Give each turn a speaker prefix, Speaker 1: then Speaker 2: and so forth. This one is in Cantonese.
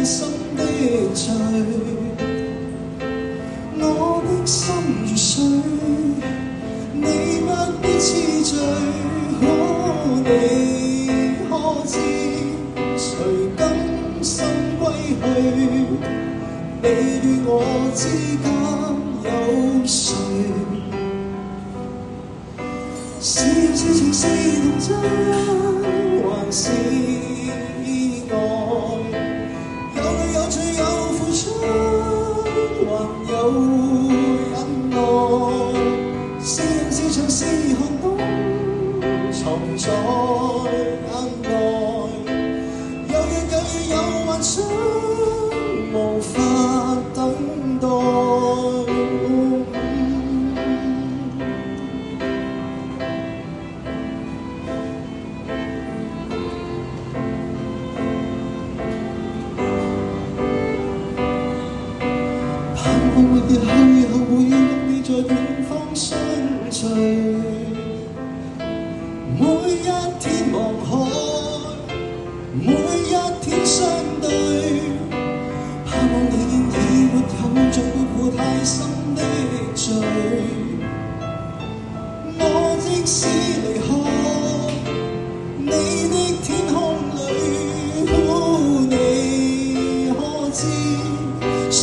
Speaker 1: 心的罪，我的心如水，你不必痴醉。你可知誰甘心歸去？你與我之間有誰？是人是情是童真，還是意外？有淚有罪有付出，還有忍耐。是人是牆是寒冬，藏在眼內。有日有夜有幻想，無法等待。盼望日後會與你在遠方相聚，每一天望海，每一天相對。盼望你已沒有再背負太深的罪。我即使離開你的天空裏，你可知誰？